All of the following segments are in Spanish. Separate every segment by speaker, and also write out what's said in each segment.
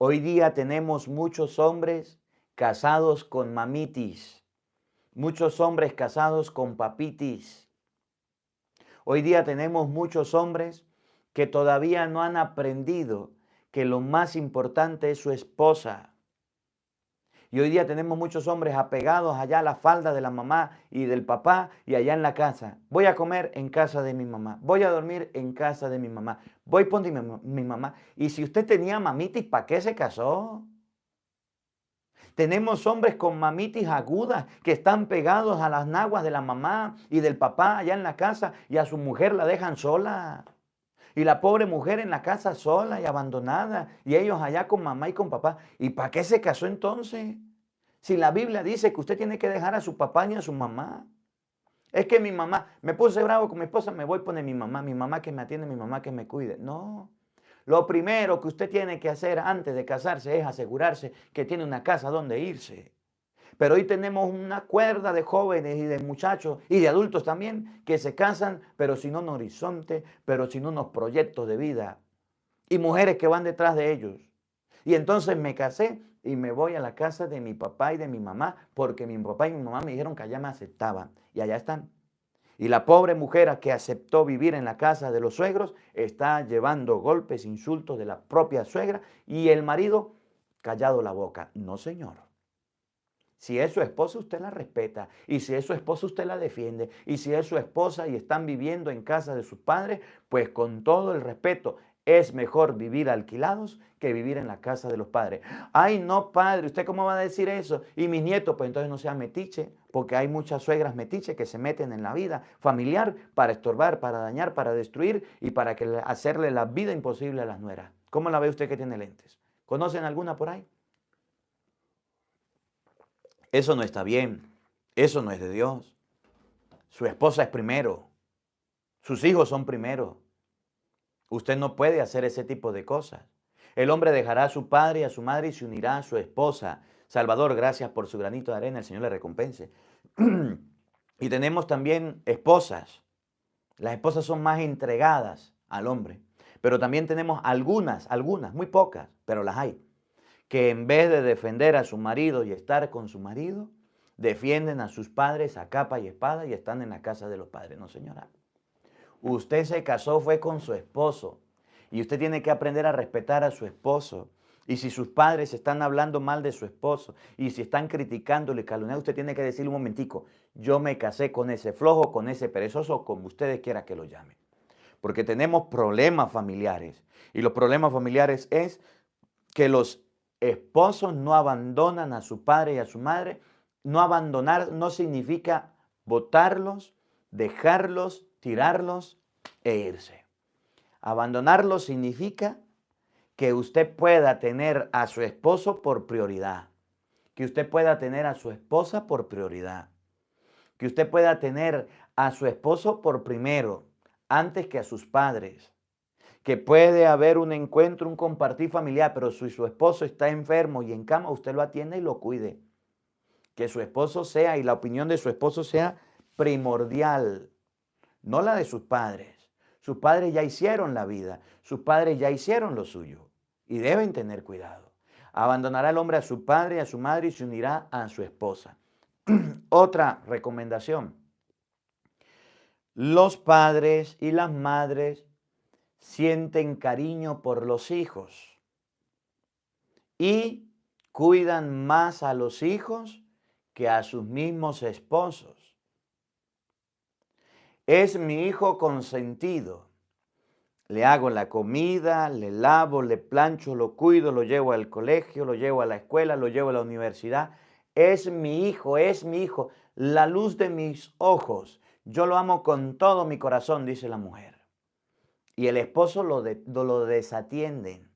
Speaker 1: Hoy día tenemos muchos hombres casados con mamitis, muchos hombres casados con papitis. Hoy día tenemos muchos hombres que todavía no han aprendido que lo más importante es su esposa. Y hoy día tenemos muchos hombres apegados allá a la falda de la mamá y del papá y allá en la casa. Voy a comer en casa de mi mamá. Voy a dormir en casa de mi mamá. Voy por mi mamá. Y si usted tenía mamitis, ¿para qué se casó? Tenemos hombres con mamitis agudas que están pegados a las naguas de la mamá y del papá allá en la casa y a su mujer la dejan sola. Y la pobre mujer en la casa sola y abandonada y ellos allá con mamá y con papá. ¿Y para qué se casó entonces? Si la Biblia dice que usted tiene que dejar a su papá y a su mamá. Es que mi mamá, me puse bravo con mi esposa, me voy a poner mi mamá que me atiende, mi mamá que me cuide. No. Lo primero que usted tiene que hacer antes de casarse es asegurarse que tiene una casa donde irse. Pero hoy tenemos una cuerda de jóvenes y de muchachos y de adultos también que se casan, pero sin un horizonte, pero sin unos proyectos de vida. Y mujeres que van detrás de ellos. Y entonces me casé y me voy a la casa de mi papá y de mi mamá porque mi papá y mi mamá me dijeron que allá me aceptaban. Y allá están. Y la pobre mujer que aceptó vivir en la casa de los suegros está llevando golpes, insultos de la propia suegra y el marido callado la boca. No, señor. Si es su esposa, usted la respeta. Y si es su esposa, usted la defiende. Y si es su esposa y están viviendo en casa de sus padres, pues con todo el respeto, es mejor vivir alquilados que vivir en la casa de los padres. Ay, no, padre, ¿usted cómo va a decir eso? Y mis nietos, pues entonces no sea metiche, porque hay muchas suegras metiches que se meten en la vida familiar para estorbar, para dañar, para destruir y para hacerle la vida imposible a las nueras. ¿Cómo la ve usted que tiene lentes? ¿Conocen alguna por ahí? Eso no está bien. Eso no es de Dios. Su esposa es primero. Sus hijos son primero. Usted no puede hacer ese tipo de cosas. El hombre dejará a su padre y a su madre y se unirá a su esposa. Salvador, gracias por su granito de arena. El Señor le recompense. Y tenemos también esposas. Las esposas son más entregadas al hombre. Pero también tenemos algunas, muy pocas, pero las hay, que en vez de defender a su marido y estar con su marido, defienden a sus padres a capa y espada y están en la casa de los padres. No, señora. Usted se casó fue con su esposo y usted tiene que aprender a respetar a su esposo. Y si sus padres están hablando mal de su esposo y si están criticándole, calumniando, usted tiene que decirle un momentico, yo me casé con ese flojo, con ese perezoso, como ustedes quieran que lo llamen. Porque tenemos problemas familiares y los problemas familiares es que los esposos no abandonan a su padre y a su madre. No abandonar no significa botarlos, dejarlos, tirarlos e irse. Abandonarlos significa que usted pueda tener a su esposo por prioridad, que usted pueda tener a su esposa por prioridad, que usted pueda tener a su esposo por primero, antes que a sus padres, que puede haber un encuentro, un compartir familiar, pero si su esposo está enfermo y en cama, usted lo atiende y lo cuide. Que su esposo sea y la opinión de su esposo sea primordial, no la de sus padres. Sus padres ya hicieron la vida, sus padres ya hicieron lo suyo y deben tener cuidado. Abandonará el hombre a su padre y a su madre y se unirá a su esposa. Otra recomendación. Los padres y las madres sienten cariño por los hijos y cuidan más a los hijos que a sus mismos esposos. Es mi hijo consentido. Le hago la comida, le lavo, le plancho, lo cuido, lo llevo al colegio, lo llevo a la escuela, lo llevo a la universidad. Es mi hijo, la luz de mis ojos. Yo lo amo con todo mi corazón, dice la mujer. Y el esposo lo desatienden.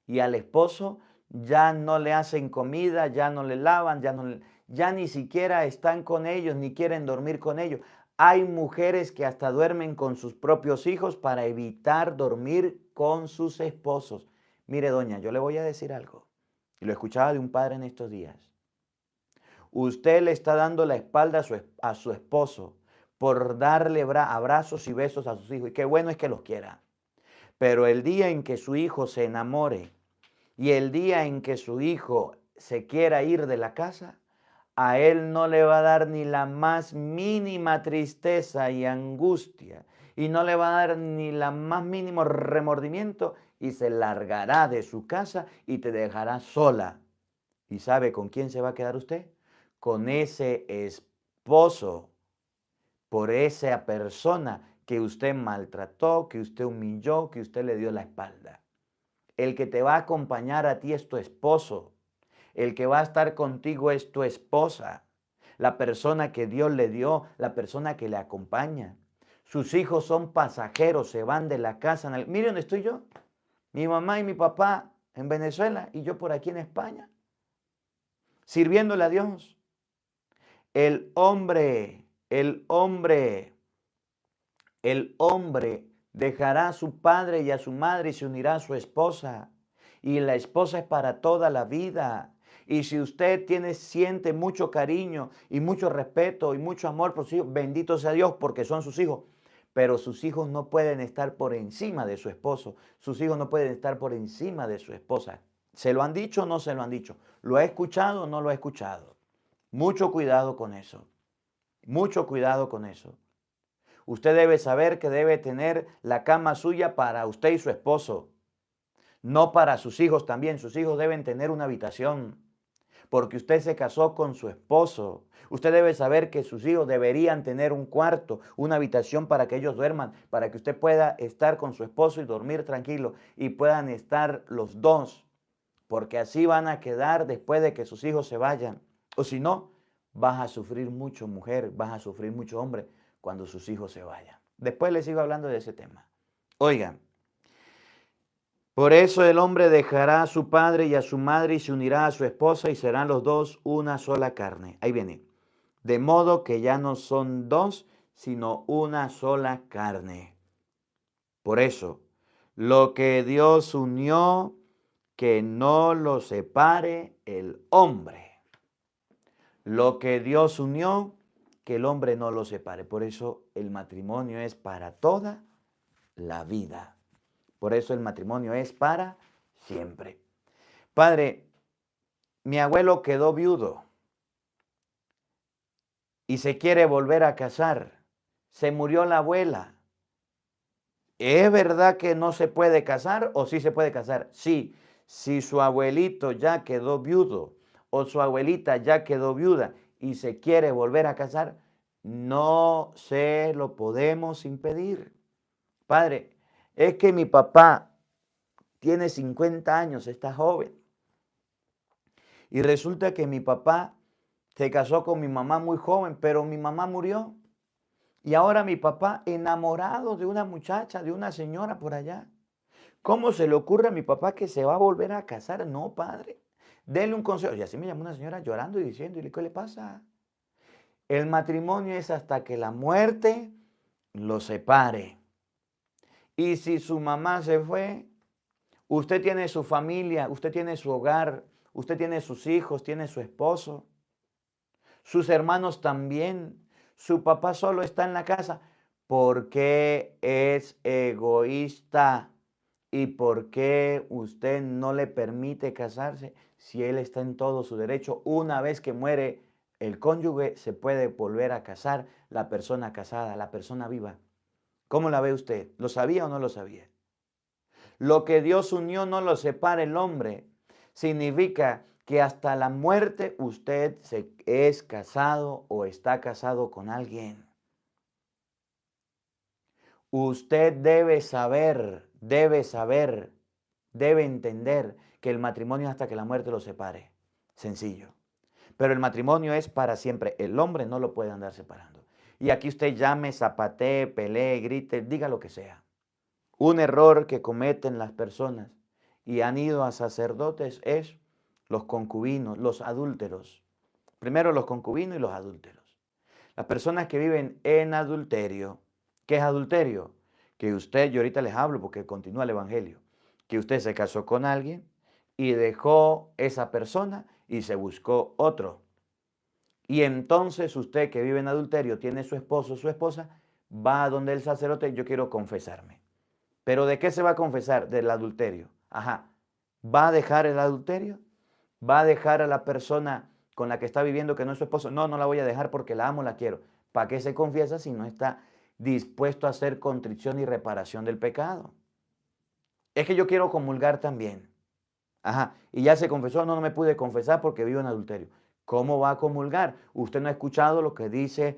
Speaker 1: Y al esposo ya no le hacen comida, ya no le lavan, ya ni siquiera están con ellos, ni quieren dormir con ellos. Hay mujeres que hasta duermen con sus propios hijos para evitar dormir con sus esposos. Mire, doña, yo le voy a decir algo. Y lo escuchaba de un padre en estos días. Usted le está dando la espalda a su esposo por darle abrazos y besos a sus hijos. Y qué bueno es que los quiera. Pero el día en que su hijo se enamore Y el día en que su hijo se quiera ir de la casa, a él no le va a dar ni la más mínima tristeza y angustia, y no le va a dar ni la más mínimo remordimiento, y se largará de su casa y te dejará sola. ¿Y sabe con quién se va a quedar usted? Con ese esposo, por esa persona que usted maltrató, que usted humilló, que usted le dio la espalda. El que te va a acompañar a ti es tu esposo. El que va a estar contigo es tu esposa. La persona que Dios le dio, la persona que le acompaña. Sus hijos son pasajeros, se van de la casa. Mire dónde estoy yo. Mi mamá y mi papá en Venezuela y yo por aquí en España. Sirviéndole a Dios. El hombre dejará a su padre y a su madre y se unirá a su esposa. Y la esposa es para toda la vida. Y si usted siente mucho cariño y mucho respeto y mucho amor por sus hijos, bendito sea Dios porque son sus hijos. Pero sus hijos no pueden estar por encima de su esposo. Sus hijos no pueden estar por encima de su esposa. ¿Se lo han dicho o no se lo han dicho? ¿Lo ha escuchado o no lo ha escuchado? Mucho cuidado con eso. Mucho cuidado con eso. Usted debe saber que debe tener la cama suya para usted y su esposo, no para sus hijos también. Sus hijos deben tener una habitación, porque usted se casó con su esposo. Usted debe saber que sus hijos deberían tener un cuarto, una habitación para que ellos duerman, para que usted pueda estar con su esposo y dormir tranquilo y puedan estar los dos, porque así van a quedar después de que sus hijos se vayan. O si no, vas a sufrir mucho, mujer, vas a sufrir mucho, hombre, cuando sus hijos se vayan. Después les sigo hablando de ese tema. Oigan, por eso el hombre dejará a su padre y a su madre y se unirá a su esposa y serán los dos una sola carne. Ahí viene. De modo que ya no son dos, sino una sola carne. Por eso, lo que Dios unió, que no lo separe el hombre. Lo que Dios unió, que el hombre no lo separe. Por eso el matrimonio es para toda la vida. Por eso el matrimonio es para siempre. Padre, mi abuelo quedó viudo y se quiere volver a casar. Se murió la abuela. ¿Es verdad que no se puede casar o sí se puede casar? Sí, si su abuelito ya quedó viudo o su abuelita ya quedó viuda y se quiere volver a casar, no se lo podemos impedir. Padre, es que mi papá tiene 50 años, está joven. Y resulta que mi papá se casó con mi mamá muy joven, pero mi mamá murió. Y ahora mi papá enamorado de una muchacha, de una señora por allá. ¿Cómo se le ocurre a mi papá que se va a volver a casar? No, padre. Denle un consejo. Y así me llamó una señora llorando y diciendo, ¿qué le pasa? El matrimonio es hasta que la muerte lo separe. Y si su mamá se fue, usted tiene su familia, usted tiene su hogar, usted tiene sus hijos, tiene su esposo, sus hermanos también. Su papá solo está en la casa porque es egoísta. ¿Y por qué usted no le permite casarse si él está en todo su derecho? Una vez que muere el cónyuge, se puede volver a casar la persona casada, la persona viva. ¿Cómo la ve usted? ¿Lo sabía o no lo sabía? Lo que Dios unió no lo separa el hombre. Significa que hasta la muerte usted es casado o está casado con alguien. Usted debe saber, debe entender que el matrimonio es hasta que la muerte lo separe. Sencillo. Pero el matrimonio es para siempre. El hombre no lo puede andar separando. Y aquí usted llame, zapatee, pelee, grite, diga lo que sea. Un error que cometen las personas y han ido a sacerdotes es los concubinos, los adúlteros. Primero los concubinos y los adúlteros. Las personas que viven en adulterio. ¿Qué es adulterio? Que usted, yo ahorita les hablo porque continúa el evangelio, que usted se casó con alguien y dejó esa persona y se buscó otro. Y entonces usted que vive en adulterio, tiene su esposo o su esposa, va a donde el sacerdote, yo quiero confesarme. ¿Pero de qué se va a confesar? Del adulterio. Ajá. ¿Va a dejar el adulterio? ¿Va a dejar a la persona con la que está viviendo que no es su esposo? No, no la voy a dejar porque la amo, la quiero. ¿Para qué se confiesa si no está dispuesto a hacer contrición y reparación del pecado? Es que yo quiero comulgar también. Ajá, y ya se confesó, no, no me pude confesar porque vivo en adulterio. ¿Cómo va a comulgar? Usted no ha escuchado lo que dice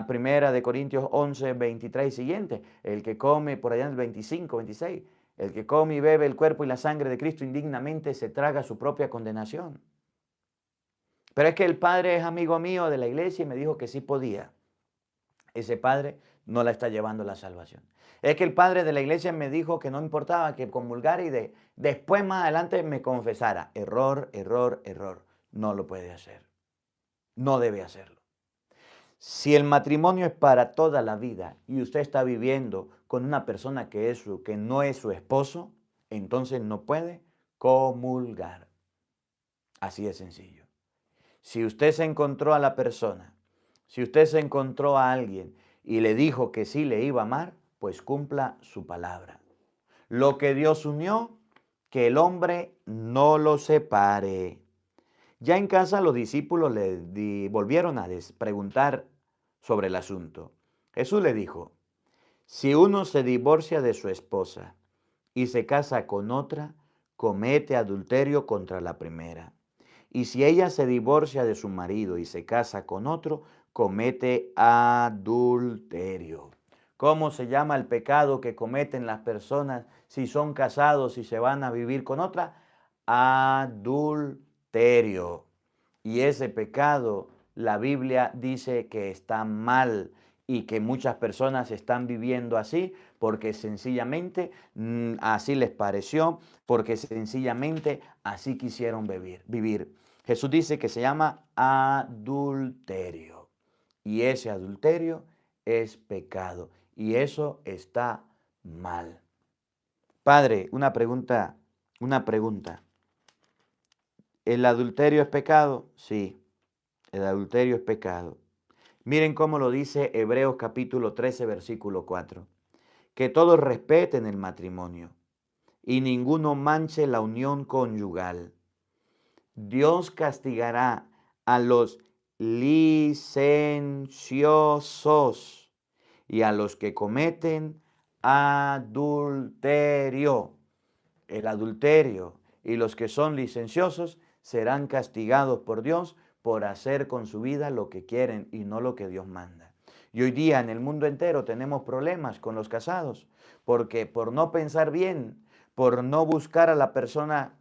Speaker 1: Primera de Corintios 11, 23 y siguiente. El que come, por allá en el 25, 26, el que come y bebe el cuerpo y la sangre de Cristo indignamente se traga su propia condenación. Pero es que el padre es amigo mío de la iglesia y me dijo que sí podía. Ese padre no la está llevando a la salvación. Es que el padre de la iglesia me dijo que no importaba que comulgara y después más adelante me confesara. Error, error, error. No lo puede hacer. No debe hacerlo. Si el matrimonio es para toda la vida y usted está viviendo con una persona que no es su esposo, entonces no puede comulgar. Así de sencillo. Si usted se encontró a la persona, si usted se encontró a alguien y le dijo que sí le iba a amar, pues cumpla su palabra. Lo que Dios unió, que el hombre no lo separe. Ya en casa los discípulos volvieron a preguntar sobre el asunto. Jesús le dijo, si uno se divorcia de su esposa y se casa con otra, comete adulterio contra la primera. Y si ella se divorcia de su marido y se casa con otro, comete adulterio. ¿Cómo se llama el pecado que cometen las personas si son casados y se van a vivir con otra? Adulterio. Y ese pecado, la Biblia dice que está mal y que muchas personas están viviendo así porque sencillamente así les pareció, porque sencillamente así quisieron vivir. Jesús dice que se llama adulterio y ese adulterio es pecado y eso está mal. Padre, una pregunta. ¿El adulterio es pecado? Sí, el adulterio es pecado. Miren cómo lo dice Hebreos capítulo 13, versículo 4. Que todos respeten el matrimonio y ninguno manche la unión conyugal. Dios castigará a los licenciosos y a los que cometen adulterio. El adulterio y los que son licenciosos serán castigados por Dios por hacer con su vida lo que quieren y no lo que Dios manda. Y hoy día en el mundo entero tenemos problemas con los casados, porque por no pensar bien, por no buscar a la persona